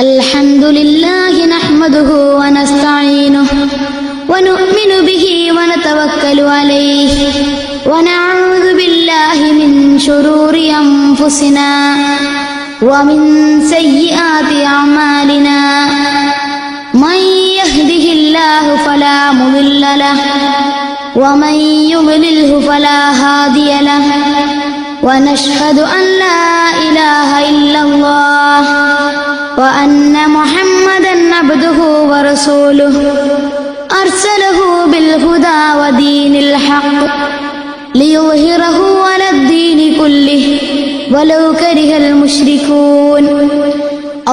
അൽഹംദുലില്ലാഹി നഹ്മദുഹു വനസ്തഈനുഹു വനുഅ്മിനു ബിഹി വനതവക്കലു അലൈഹി വനഊദു ബില്ലാഹി മിൻ ശുറൂരി അൻഫുസിനാ വമിൻ സയ്യിആതി അഅമാലിനാ മൻ യഹ്ദിഹില്ലാഹു ഫലാ മുദില്ല ലഹു വമൻ യുദ്ലിൽഹു ഫലാ ഹാദിയ ലഹു ونشهد أن لا إله إلا الله وأن محمدا عبده ورسوله أرسله بالهدى ودين الحق ليظهره على الدين كله ولو كره المشركون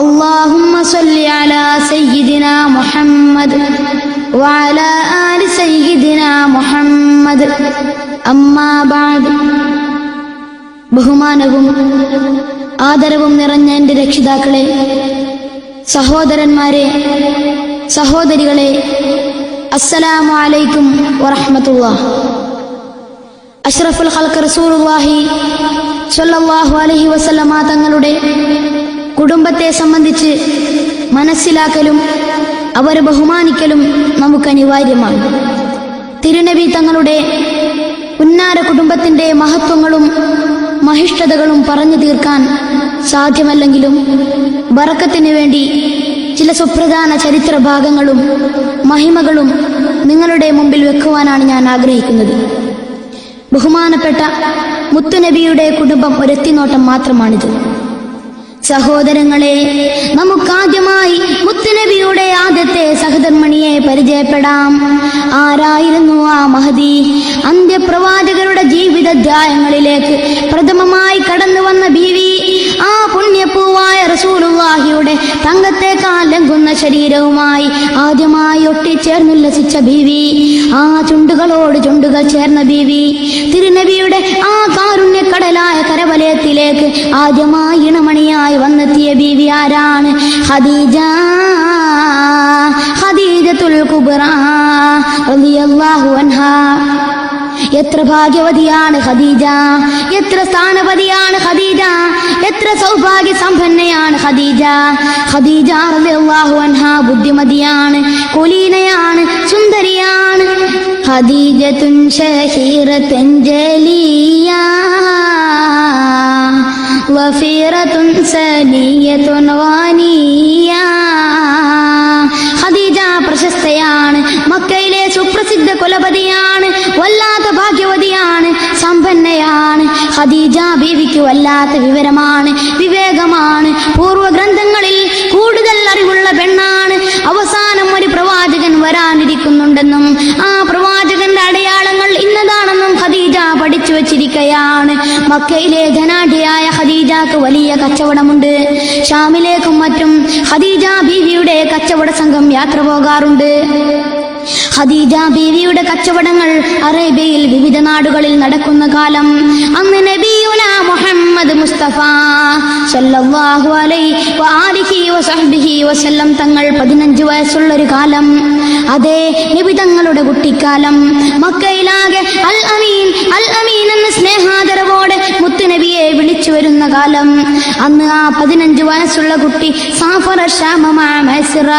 اللهم صل على سيدنا محمد وعلى آل سيدنا محمد أما بعد. ബഹുമാനവും ആദരവും നിറഞ്ഞ എൻ്റെ രക്ഷിതാക്കളെ, സഹോദരന്മാരെ, സഹോദരികളെ, അസ്സലാമു അലൈക്കും വറഹ്മത്തുള്ളാഹി. അഷ്റഫുൽ ഖൽഖ് റസൂലുള്ളാഹി സ്വല്ലല്ലാഹു അലൈഹി വസല്ലമ തങ്ങളുടെ കുടുംബത്തെ സംബന്ധിച്ച് മനസ്സിലാക്കലും അവരെ ബഹുമാനിക്കലും നമുക്ക് അനിവാര്യമാണ്. തിരുനബി തങ്ങളുടെ ഉന്നാര കുടുംബത്തിന്റെ മഹത്വങ്ങളും മഹിഷ്ഠതകളും പറഞ്ഞു തീർക്കാൻ സാധ്യമല്ലെങ്കിലും ബറക്കത്തിന് വേണ്ടി ചില സുപ്രധാന ചരിത്ര ഭാഗങ്ങളും മഹിമകളും നിങ്ങളുടെ മുമ്പിൽ വെക്കുവാനാണ് ഞാൻ ആഗ്രഹിക്കുന്നത്. ബഹുമാനപ്പെട്ട മുത്തുനബിയുടെ കുടുംബം ഒരെത്തിനോട്ടം മാത്രമാണിത്. സഹോദരങ്ങളെ, നമുക്കാദ്യമായി മുത്തുനബിയുടെ ആദ്യത്തെ സഹധർമ്മിണിയെ പരിചയപ്പെടാം. ആരായിരുന്നു ആ മഹദി? അന്ത്യപ്രവാചകരുടെ ജീവിതാധ്യായങ്ങളിലേക്ക് പ്രഥമമായി കടന്നു വന്ന ബീവി, ആ പുണ്യപൂവായ റസൂലുള്ളാഹിയുടെ തങ്കത്തേക്കാൾ ലംഘുന്ന ശരീരവുമായി ആദ്യമായി ഒട്ടിച്ചേർന്നുല്ലസിച്ച ബീവി, ആ ചുണ്ടുകളോട് ചുണ്ടുകൾ ചേർന്ന ബീവി, തിരുനബിയുടെ ആ കാരുണ്യക്കടലായ കരവലയത്തിലേക്ക് ആദ്യമായി ഇണമണിയായി വന്നെത്തിയ ബീവി ആരാണ്? ഖദീജത്തുൽ കുബ്ര റളിയല്ലാഹു അൻഹാ. എത്ര ഭാഗ്യവതിയാണ് ഖദീജ, എത്ര സ്ഥാനപതിയാണ് ഖദീജ, എത്ര സൗഭാഗ്യ സമ്പന്നയാണ് ഖദീജ. ഖദീജ റളിയല്ലാഹു അൻഹാ ബുദ്ധിമതിയാണ്, കുലീനയാണ്, സുന്ദരിയാണ്. ഖദീജത്തുൻ ശഹീറത്തുൻ ജലിയ വഫീറത്തുൻ സനിയത്തുൻ ഗാനിയ. ഖദീജ പ്രശസ്തയാണ്, മക്കയിലെ സുപ്രസിദ്ധ കുലപതിയാണ്, വല്ലാത്ത ഭാഗ്യവതിയാണ്, സമ്പന്നയാണ്. ഖദീജ ബീവിക്ക് വല്ലാത്ത വിവരമാണ്, വിവേകമാണ്, പൂർവ്വഗ്രന്ഥങ്ങളിൽ കൂടുതൽ അറിവുള്ള പെണ്ണാണ്. അവസാനം ഒരു പ്രവാചകൻ വരാനിരിക്കുന്നുണ്ടെന്നും ആ പ്രവാചകന്റെ അടയാളങ്ങൾ ഇന്നതാണെന്നും ഖദീജ പഠിച്ചു വച്ചിരിക്കുകയാണ്. മക്കയിലെ ധനാഢ്യയായ ഖദീജക്ക് വലിയ കച്ചവടമുണ്ട്. ഷാമിലേക്കും മറ്റും ഖദീജ ബീവിയുടെ കച്ചവട സംഘം യാത്ര പോകാറുണ്ട്. ഖദീജ ബീവിയുടെ കച്ചവടങ്ങൾ അറേബ്യയിൽ വിവിധ നാടുകളിൽ നടക്കുന്ന കാലം, അന്ന് നബിയുനാ മുഹമ്മദ് മുസ്തഫ സല്ലല്ലാഹു അലൈഹി വആലിഹി വസഹ്ബിഹി വസല്ലം തങ്ങൾ 15 വയസ്സുള്ളൊരു കാലം. അതേ, നബി തങ്ങളുടെ കുട്ടിക്കാലം. മക്കയിലാകെ അൽ അമീൻ അൽ അമീൻ എന്ന സ്നേഹാദരവോടെ മുത്തുനബിയെ വിളിച്ചു വരുന്ന കാലം. അന്ന് ആ 15 വയസ്സുള്ള കുട്ടി സാഫറ ശാമ മഅ മൈസറ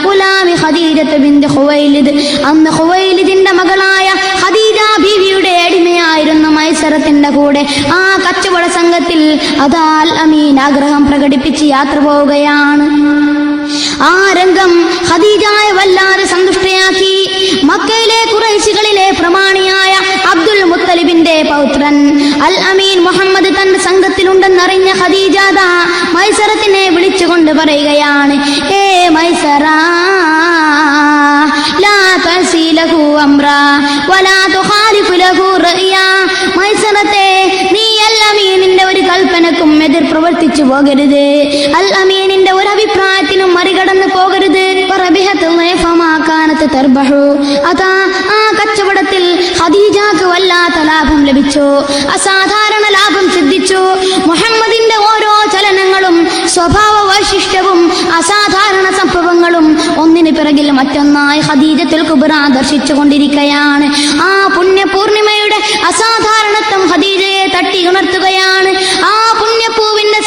ഗുലാമി ഖദീജത ബിൻത് ഖുവൈലിദ്. അന്ന് ഖുവൈലിദിന്റെ മകളായ ഖദീജ ബീവിയുടെ അടിമയായിരുന്ന മൈസറത്തിന്റെ കൂടെ ആ കച്ചവട സംഘത്തിൽ അതാ അൽ അമീൻ ആഗ്രഹം പ്രകടിപ്പിച്ച് യാത്ര പോവുകയാണ്. ആ രംഗം ഖദീജയെ വല്ലാതെ സന്തുഷ്ടയാക്കി. മക്കയിലെ ഖുറൈശികളിലെ പ്രമാണിയായ അബ്ദുൽ മുത്തലിബിന്റെ പൗത്രൻ അൽ അമീൻ മുഹമ്മദ് തന്റെ സംഘത്തിലുണ്ടെന്നറിഞ്ഞ ഖദീജ മൈസറത്തിനെ വിളിച്ചുകൊണ്ട് പറയുകയാണ്, ഏ മൈസറ, ലാ തഅസി ലഹു അംറാ വലാ തുഖാലിഫു ലഹു റഅയാ. മൈസറത്തെ, നീ അൽ അമീനിന്റെ ഒരു കൽപ്പനക്കും എതിർ പ്രവർത്തിച്ചു പോകരുത്, അൽ അമീനിന്റെ ഒരു അഭിപ്രായത്തിനും മറികടന്നു പോകരുത്. അതാ ആ കച്ചവടത്തിൽ ഖദീജക്ക് വല്ലാത്ത ലാഭം ലഭിച്ചു, അസാധാരണ ലാഭം സിദ്ധിച്ചു. മുഹമ്മദിന്റെ ഓരോ ചലനങ്ങളും സ്വഭാവ വൈശിഷ്ട്യവും അസാധാരണ സംഭവങ്ങളും ഒന്നിനു പിറകിൽ മറ്റൊന്നായി ഖദീജത്തുൽ കുബ്ര ദർശിച്ചു കൊണ്ടിരിക്കുകയാണ്. ആ പുണ്യപൂർണിമയുടെ അസാധാരണത്വം ഖദീജയെ തട്ടി ഉണർത്തുകയാണ്. ആ പുണ്യപൂവിന്റെ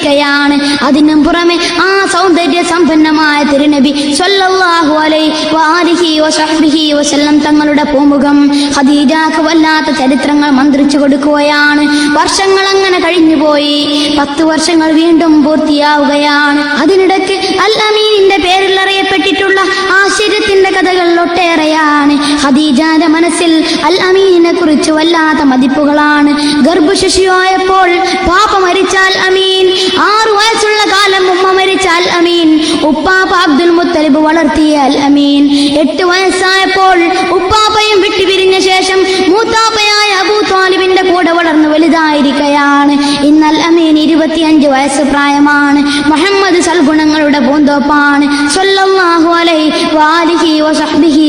വന്നിരിക്കുകയാണ്. അതിനും പുറമെ ആ സൗന്ദര്യ സമ്പന്നമായ തിരുനബി സ്വല്ലല്ലാഹു അലൈഹി വസല്ലം തങ്ങളുടെ പൂമുഖം ഖദീജക്ക് വല്ലാത്ത ചരിത്രങ്ങൾ മന്ത്രിച്ചു കൊടുക്കുകയാണ്. വർഷങ്ങൾ അങ്ങനെ കഴിഞ്ഞുപോയി. 10 വർഷങ്ങൾ വീണ്ടും പൂർത്തിയാവുകയാണ്. അതിനിടയ്ക്ക് അൽ അമീനിന്റെ പേരിൽ അറിയപ്പെട്ടിട്ടുള്ള ആശ്ചര്യത്തിന്റെ കഥകൾ ഒട്ടേറെയാണ്. ഖദീജയുടെ മനസ്സിൽ അൽ അമീനിനെ കുറിച്ച് വല്ലാത്ത മതിപ്പുകളാണ്. ഗർഭശിശുവായപ്പോൾ പാപ്പ മരിച്ച അൽ അമീൻ, 6 വയസ്സുള്ള കാലം ഉമ്മ മരിച്ച അൽ അമീൻ, ഉപ്പാപ്പ അബ്ദുൽ മുത്തലിബ് വളർത്തിയ അൽ അമീൻ, 8 വയസ്സായപ്പോൾ ഉപ്പാപ്പയും വിട്ടുപിരിഞ്ഞ ശേഷം മൂത്താപ്പയായ അബൂ ത്വാലിബിന്റെ കൂടെ വളർന്നു വലുതായിരിക്കുകയാണ്. ഇന്ന് അൽ അമീൻ 25 വയസ്സ് പ്രായമാണ്. മുഹമ്മദ് സൽഗുണങ്ങളുടെ പൂന്തോപ്പാണ് സ്വല്ലല്ലാഹു അലൈഹി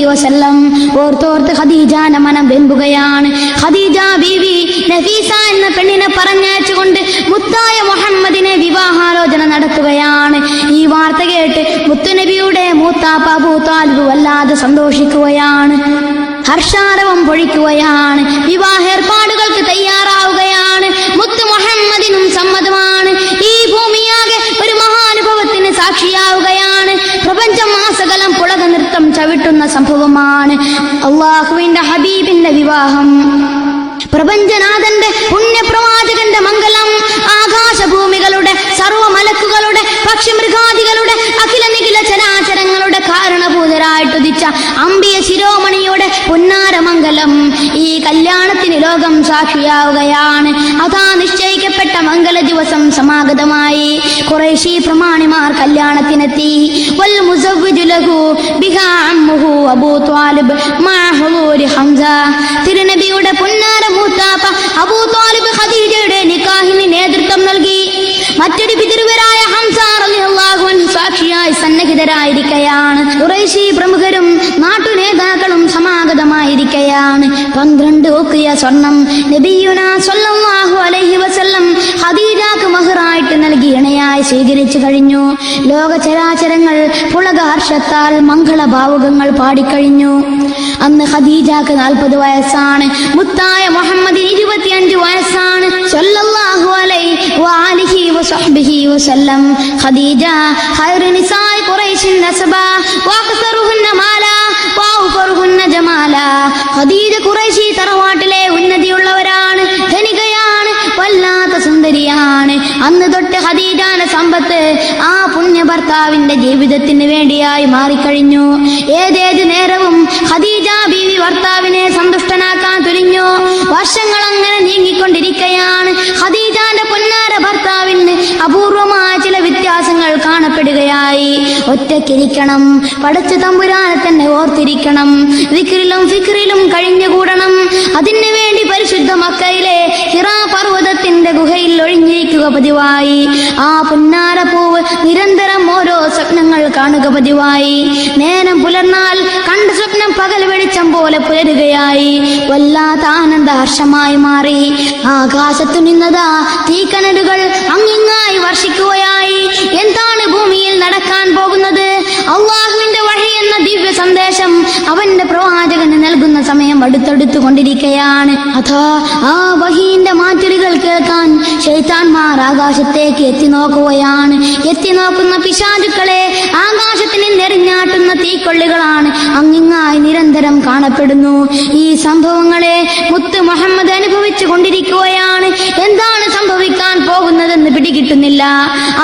വസല്ലം. ഓർത്തോർത്ത് ഖദീജയുടെ മനം വെമ്പുകയാണ്. ഖദീജ ബീവി നഫീസ എന്ന പെണ്ണിനെ പറഞ്ഞയച്ചുകൊണ്ട് മുത്തായ മുഹമ്മദിനെ വിവാഹാലോചന നടത്തുകയാണ്. ഈ വാർത്ത കേട്ട് മുത്തുനബിയുടെ മൂത്താപ്പ അബൂ ത്വാലിബ് വല്ലാതെ സന്തോഷിക്കുകയാണ്, ഹർഷാരവം പൊഴിക്കുകയാണ്. വിവാഹ ഏർപ്പാടുകൾക്ക് തയ്യാറാവുകയാണ്. മുത്തു മുഹമ്മദിനും സമ്മതമാണ്. ഈ ഭൂമിയാകെ ഒരു മഹാനുഭവത്തിന് സാക്ഷിയാവുകയാണ്. പ്രപഞ്ചം മാസകലം പുളക നൃത്തം ചവിട്ടുന്ന സംഭവമാണ് അള്ളാഹുവിന്റെ ഹബീബിന്റെ വിവാഹം. പ്രപഞ്ചനാഥന്റെ പുണ്യപ്രവാചകന്റെ മംഗലം ആകാശഭൂമികളുടെ സർവമലക്കുകളുടെ പക്ഷിമൃഗാദികളുടെ അഖില നിഖില ചരാചരങ്ങളുടെ കാരണഭൂതരായിട്ടുദിച്ച അമ്പിയ ശിരോമണിയുടെ പുന്നാരമംഗലം. ഈ കല്യാണത്തിന് ലോകം സാക്ഷിയാവുകയാണ്. അതാ നിശ്ചയിക്കപ്പെട്ട മംഗല ദിവസം സമാഗതമായി. ഖുറൈശി പ്രമാണിമാർ കല്യാണത്തിനെത്തി. വൽ മുസവ്വിജു ലഹു ബിഹാ അമ്മുഹു അബൂ ത്വാലിബ് മഅ ഹുദൂരി ഹംസ. തിരുനബിയുടെ പുന്നാര മൂത്താപ്പ അബൂ ത്വാലിബ് ഖദീജയുടെ നിക്കാഹിന് നേതൃത്വം നൽകി. മറ്റൊരു പിതൃവരായ ഹംസ റളിയല്ലാഹു അൻഹു സാക്ഷിയായി സന്നിഹിതരായിരിക്കുകയാണ്. ഖുറൈശി പ്രമുഖരും നാട്ടുനേതാക്കളും സമാഗതമായിരിക്കുകയാണ്. 12 ഉഖിയ സ്വർണം നബിയുനാ സ്വല്ലല്ലാഹു അലൈഹി വസല്ലം ഖദീജക്ക് മഹറായിട്ട് നൽകി ഇണയായി സ്വീകരിച്ചു കഴിഞ്ഞു. ലോക ചരാചരങ്ങൾ പുളകഹർഷത്താൽ മംഗളഭാവുകങ്ങൾ പാടിക്കഴിഞ്ഞു. അന്ന് ഖദീജക്ക് 40 വയസ്സാണ്. മുത്തായ മുഹമ്മദിന് 25 വയസ്സാണ്. സ്വല്ലല്ലാഹു അലൈഹി വസല്ലം. ഖദീജ ഖൈറു നിസാഇ ഖുറൈശിൻ നസബ വഅക്സറുഹുന്ന മാലാ വഅഫറുഹുന്ന ജമാലാ. ഖദീജ ഖുറൈശി തറവാട്ടിലെ ഉന്നതിയുള്ളവരാണ്, ധനികയാണ്, വല്ലാത്ത സുന്ദരിയാണ്. അന്ന് തൊട്ട് ഖദീജയുടെ സമ്പത്ത് ആ പുണ്യ ഭർത്താവിന്റെ ജീവിതത്തിന് വേണ്ടിയായി മാറിക്കഴിഞ്ഞു. ഏതേത് നേരവും ഖദീജ ബീവി ഭർത്താവിനെ സന്തുഷ്ടനാക്കാൻ തുനിഞ്ഞു. വർഷങ്ങൾ അങ്ങനെ നീങ്ങിക്കൊണ്ടിരിക്കുകയാണ്. ഖദീജയുടെ പൊന്നാര ഭർത്താവിന് അപൂർവമായ ചില വ്യത്യാസങ്ങൾ കാണപ്പെടുകയായി. ഒറ്റയ്ക്കിരിക്കണം, പടച്ച തമ്പുരാനെ തന്നെ ഓർത്തിരിക്കണം, ദിക്റിലും ഫിക്റിലും കഴിഞ്ഞുകൂടണം. അതിനു വേണ്ടി പരിശുദ്ധ മക്കയിലെ ഹിറാ പർവ്വതത്തിന്റെ ഗുഹയിൽ ഒഴിഞ്ഞിരിക്കുക പതിവായി. ആ പുന്നാരപ്പൂവ് നിരന്തരം ഓരോ സ്വപ്നങ്ങൾ കാണുക പതിവായി. നേരം പുലർന്നാൽ കണ്ട സ്വപ്നം പകൽ വെളിച്ചം പോലെ പുലരുകയായി. വല്ലാത്ത ആനന്ദഹർഷമായി മാറി. ആകാശത്തു നിന്നതാ തീക്കനലുകൾ അങ്ങിങ്ങായി വർഷിക്കുകയായി. എന്താണ് ഭൂമിയിൽ നടക്കാൻ പോകുന്നത്? അള്ളാഹുവിന്റെ വഹി എന്ന ദിവ്യ സന്ദേശം അവന്റെ പ്രവാചകന് നൽകുന്ന സമയം അടുത്തടുത്തു കൊണ്ടിരിക്കുകയാണ്. അതാ ആ വഹിന്റെ മാറ്റുലികൾ കേൾക്കാൻ ശൈത്താൻമാർ ആകാശത്തേക്ക് എത്തി നോക്കുകയാണ്. എത്തി നോക്കുന്ന പിശാചുക്കളെ ആകാശത്തിന് നെറിഞ്ഞാട്ടുന്ന തീക്കൊള്ളികളാണ് അങ്ങിങ്ങായി നിരന്തരം കാണപ്പെടുന്നു. ഈ സംഭവങ്ങളെ മുത്ത് മുഹമ്മദ് അനുഭവിച്ചു കൊണ്ടിരിക്കുകയാണ്. എന്താണ് സംഭവിക്കാൻ പോകുന്നതെന്ന് പിടികിട്ടുന്നില്ല.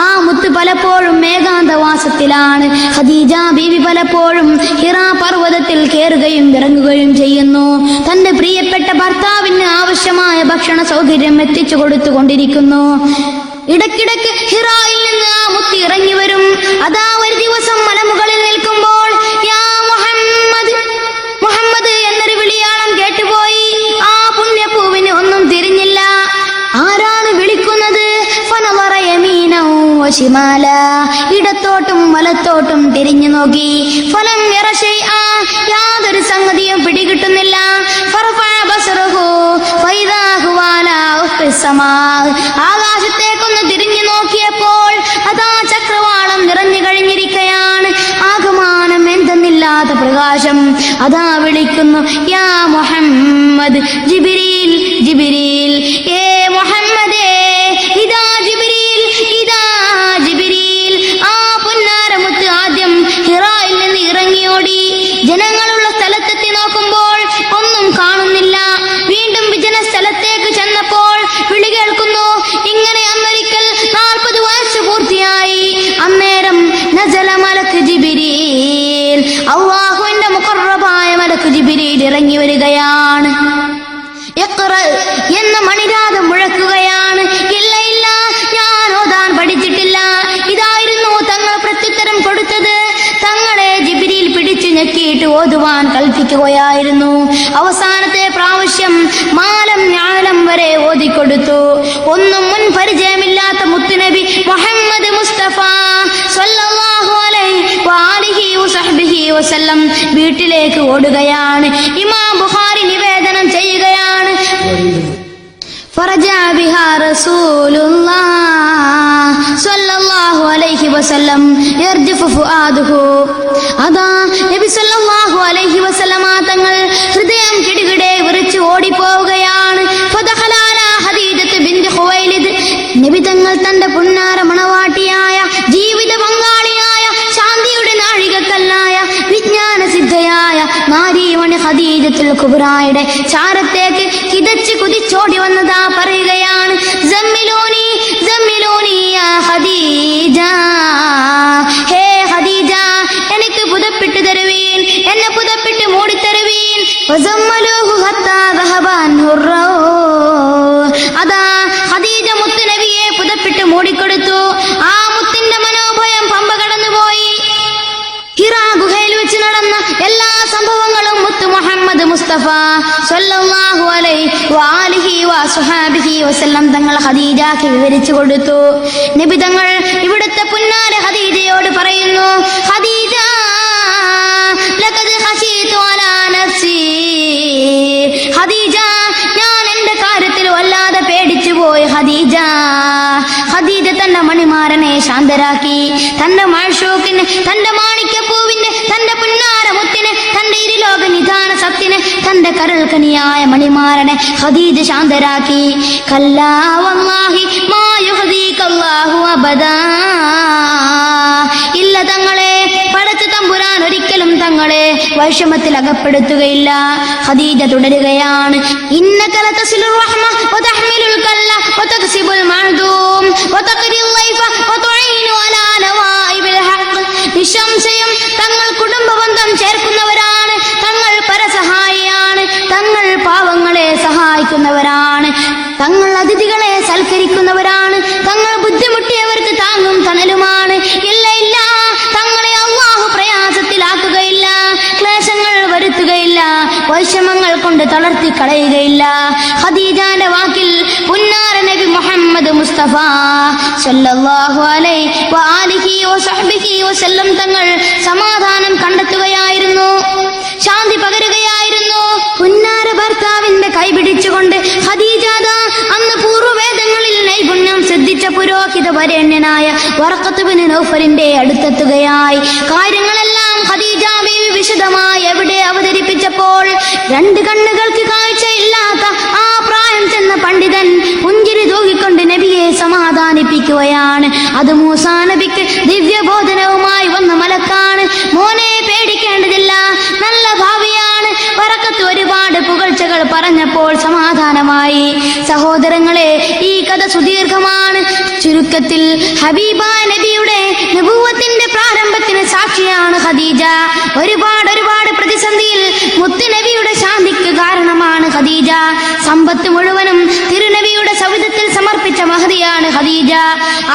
ആ മുത്ത് പലപ്പോഴും ഏകാന്തവാസത്തിലാണ്. ഖദീജ ബീവി പലപ്പോഴും ഹിറാ പർവ്വതത്തിൽ കയറുകയും ഇറങ്ങുകയും ചെയ്യുന്നു. തന്റെ പ്രിയപ്പെട്ട ഭർത്താവിന് ആവശ്യമായ ഭക്ഷണ സൗകര്യം എത്തിച്ചു കൊടുത്തുകൊണ്ടിരിക്കുന്നു. ഇടയ്ക്കിടയ്ക്ക് ഹിറായിൽ നിന്ന് ആ മുത്ത് ഇറങ്ങി വരും. അതാ ഒരു ദിവസം മലമുകളിൽ നിൽക്കുമ്പോൾ യാ മുഹമ്മദ് മുഹമ്മദ് എന്നൊരു വിളിയാളം കേട്ടുപോയി. ആ പുണ്യപ്പൂവിന് ഒന്നും തിരിഞ്ഞില്ല. ആരാണ് വിളിക്കുന്നത്? ഫനളറ യമീനൗ വശിമാല. ഇടത്തോട്ടും വലത്തോട്ടും തിരിഞ്ഞു നോക്കി. ഫലം യറ ശൈഅ. യാതൊരു സംഗതിയും പിടികിട്ടുന്നില്ല. ഫറഫഅ ബസറഹു ഫൈദാ ഹുവ അലാ ഉഫ്ഖിസ് സമാ. ആകാശത്തേക്കൊന്ന് തിരിഞ്ഞു നോക്കിയപ്പോൾ അതാ ചക്രവാളം നിറഞ്ഞു കഴിഞ്ഞിരിക്കുകയാണ്. ആകമാനം എന്തെന്നില്ലാത്ത പ്രകാശം. അതാ വിളിക്കുന്നു യാ മുഹമ്മദ്. ജിബ്രീൽ ജിബ്രീൽ. ഏ മുഹമ്മദേ, ഇതാ ജിബ്രീൽ, ഇതാ ഇറങ്ങി വരികയാണ്. ഇഖ്റ എന്ന മണിരാഗം മുഴക്കുകയാണ്. ഇല്ല ഇല്ല, ഞാൻ ഓതാൻ പഠിച്ചിട്ടില്ല. ഇതായിരുന്നു തങ്ങൾ പ്രത്യുത്തരം കൊടുത്തത്. തങ്ങളെ ജിബ്രീൽ പിടിച്ചു ഞെക്കിയിട്ട് ഓതുവാൻ കൽപ്പിക്കുകയായിരുന്നു. അവസാനത്തെ പ്രാവശ്യം മാലം ഞാലം വരെ ഓതിക്കൊടുത്തു. ഒന്നും മുൻ പരിചയമില്ലാത്ത മുത്തുനബി മുഹമ്മദ് മുസ്തഫ സ്വല്ലല്ലാഹു അലൈഹി വആലിഹി വസഹ്ബിഹി വസല്ലം വീട്ടിലേക്ക് ഓടുകയാണ്. ഇമാം ബുഖാരി നിവേദനം ചെയ്യുകയാണ്, ഫറജഅ ബിഹാ റസൂലുള്ളാഹ് സ്വല്ലല്ലാഹു അലൈഹി വസല്ലം യർജഫു ഫുആദുഹു. അതാ നബി സ്വല്ലല്ലാഹു അലൈഹി വസല്ലമ തങ്ങൾ ഹൃദയം കിടുകിടെ വിറച്ച് ഓടിപ്പോവുകയാണ്. ഫദഖല അലാ ഖദീജത്ത് ബിൻത് ഖുവൈലിദ്. നബി തങ്ങൾ തന്റെ പുന്നാര മണവാട്ടിയായ ജീവിത പങ്കാളിയായ ശാന്തിയുടെ നാഴികക്കല്ലായ വിജ്ഞാന സിദ്ധയായ നാരീമണി ഖദീജത്തുൽ കുബ്രായുടെ ചാരത്തേക്ക് കിതച്ച് കുതിച്ചോടി വന്നതാ പറയുകയാണ്, സമ്മിലൂനി സമ്മിലൂനി യാ ഖദീജ, ഹേ ഖദീജ, എനിക്ക് പുതപ്പിട്ട് തരുവീൻ, എന്നെ പുതപ്പിട്ട് മൂടിത്തരുവീൻ. വസമ്മലൂഹു ഹത്താ ദഹബ അൻഹുർ. അതാ ഖദീജ മുത്ത് നബിയെ പുതപ്പിട്ട് മൂടിക്കൊടുത്തു. ആ മുത്തിന്റെ മനോഭയം പമ്പ കടന്നുപോയി. ഹിറാ ഗുഹയിൽ വെച്ച് നടന്ന എല്ലാ സംഭവങ്ങളും മുത്ത് മുഹമ്മദ് മുസ്തഫ സ്വല്ലല്ലാഹു അലൈഹി വആലിഹി വസഹബിഹി വസല്ലം തങ്ങൾ ഖദീജയ്ക്ക് വിവരിച്ചു കൊടുത്തു. നബി തങ്ങൾ ഇവിടുത്തെ പുന്നാര ഖദീജയോട് പറയുന്നു, ഖദീജ ലഖദ് ഖശീതു അലാ നഫ്സി. ഖദീജ, ഞാൻ എന്റെ കാര്യത്തിൽ വല്ലാതെ പേടിച്ചു പോയി ഖദീജ. ഖദീജ തന്റെ മണിമാരനെ ശാന്തരാക്കി. തന്റെ മഅ്ശൂഖിനെ, തന്റെ മാണിക്യപ്പൂവിനെ, തന്റെ പുന്നാര മുത്തിനെ, തന്റെ ഇരുലോക നിദാന സത്തിനെ, തന്റെ കരൾക്കനിയായ മണിമാരനെ ഖദീജ ശാന്തരാക്കി. കല്ലാ വല്ലാഹി മാ യുഹ്ദീകല്ലാഹു അബദാ. ഇല്ല തങ്ങളെ, പടച്ച തമ്പുരാൻ ഒരിക്കലും തങ്ങളെ വൈഷമത്തിൽ അകപ്പെടുത്തുകയില്ല. ഖദീജ തുടരുകയാണ്, ഇന്നക ലതസിലുർ റഹ്മ വതഹ്മിലുൽ കല്ല വതക്സിബുൽ മഅദൂം വതഖ്രിൽ ലൈഫ വതുഈനു അലാ നവാഇബിൽ ഹഖ്. നിശംശയം തങ്ങൾ കുടുംബബന്ധം ചേർക്കുന്നവരാണ്, തങ്ങൾ പരസഹായിയാണ്, തങ്ങൾ പാവങ്ങളെ സഹായിക്കുന്നവരാണ്, തങ്ങൾ അതിഥികളെ സൽക്കരിക്കുന്നവരാണ്, തങ്ങൾ ബുദ്ധിമുട്ടിയവർക്ക് താങ്ങും തണലുമാണ്. ഇല്ല ഇല്ല, തങ്ങളെ അല്ലാഹു പ്രയാസത്തിലാക്കുകയില്ല, ക്ലേശങ്ങൾ വരുത്തുകയില്ല, വൈഷമങ്ങൾ കൊണ്ട് തളർത്തി കളയുകയില്ല. ഖദീജയുടെ വാക്കിൽ പുന്നാര നബി മുഹമ്മദ് മുസ്തഫ സ്വല്ലല്ലാഹു അലൈഹി വആലിഹി വസഹ്ബിഹി വസല്ലം തങ്ങൾ സമാധാനം കണ്ടെത്തുകയായിരുന്നു, ശാന്തി പകരുകയായിരുന്നു. പുന്നാര ഭർത്താവിന്റെ കൈപിടിച്ചുകൊണ്ട് ഖദീജ അന്ന് പൂർവ്വവേദങ്ങളിൽ നൈപുണ്യം സിദ്ധിച്ച പുരോഹിത വരേണ്യനായ വറഖത്ത് ബിൻ നൗഫലിന്റെ അടുത്തെത്തുകയായി. കാര്യങ്ങളെല്ലാം ഖദീജ ബീവി വിശദമായി എവിടെ അവതരിപ്പിച്ചപ്പോൾ രണ്ട് കണ്ണുകൾക്ക് കാഴ്ചയില്ലാത്ത ആ പ്രായം ചെന്ന പണ്ഡിതൻ പുഞ്ചിരി തൂകിക്കൊണ്ട് നബിയെ സമാധാനിപ്പിക്കുകയാണ്. അത് മൂസാ നബിക്ക് ദിവ്യബോധനവുമായി വന്ന മലക്കാണ്. മോനെ, പേടിക്കേണ്ടതില്ല, നല്ല ഭാവിയാണ്. വറഖത്ത് ഒരുപാട് പുകഴ്ചകൾ പറഞ്ഞപ്പോൾ സമാധാനമായി. സഹോദരങ്ങളെ, ഈ കഥ സുദീർഘമാണ്. ചുരുക്കത്തിൽ ഹബീബായ നബിയുടെ നബുവത്തിന്റെ പ്രാരംഭത്തിന് സാക്ഷിയാണ് ഖദീജ. ഒരുപാട് പ്രതിസന്ധിയിൽ മുത്ത് നബിയുടെ ശാന്തിക്ക് കാരണമാണ് ഖദീജ. സമ്പത്ത് മുഴുവനും തിരുനബിയുടെ സവിധത്തിൽ സമർപ്പിച്ച മഹദിയാണ് ഖദീജ.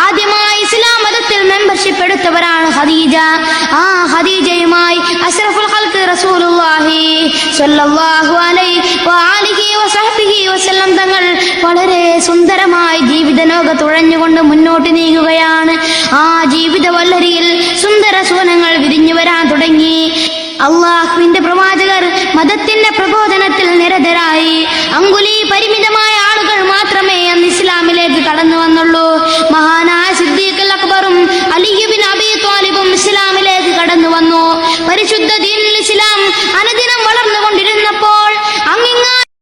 ആദ്യമായി ഇസ്ലാം മതത്തിൽ മെമ്പർഷിപ്പ് എടുത്തവരാണ് ഖദീജ. ആ ഖദീജയുമായി അഷ്റഫുൽ ഖൽഖ് റസൂലുള്ളാഹി സ്വല്ലല്ലാഹു അലൈഹി വആലിഹി വസഹ്ബിഹി വസല്ലം തങ്ങൾ വളരെ സുന്ദരമായി ജീവിത ലോകത്തുഴഞ്ഞുകൊണ്ട് മുന്നോട്ട് നീങ്ങുകയാണ്. ആ ജീവിത വല്ലരിയിൽ സുന്ദര സുവനങ്ങൾ വിരിഞ്ഞു വരാൻ തുടങ്ങി. അള്ളാഹുവിന്റെ പ്രവാചകർ മതത്തിന്റെ പ്രബോധനത്തിൽ നിരതരായി.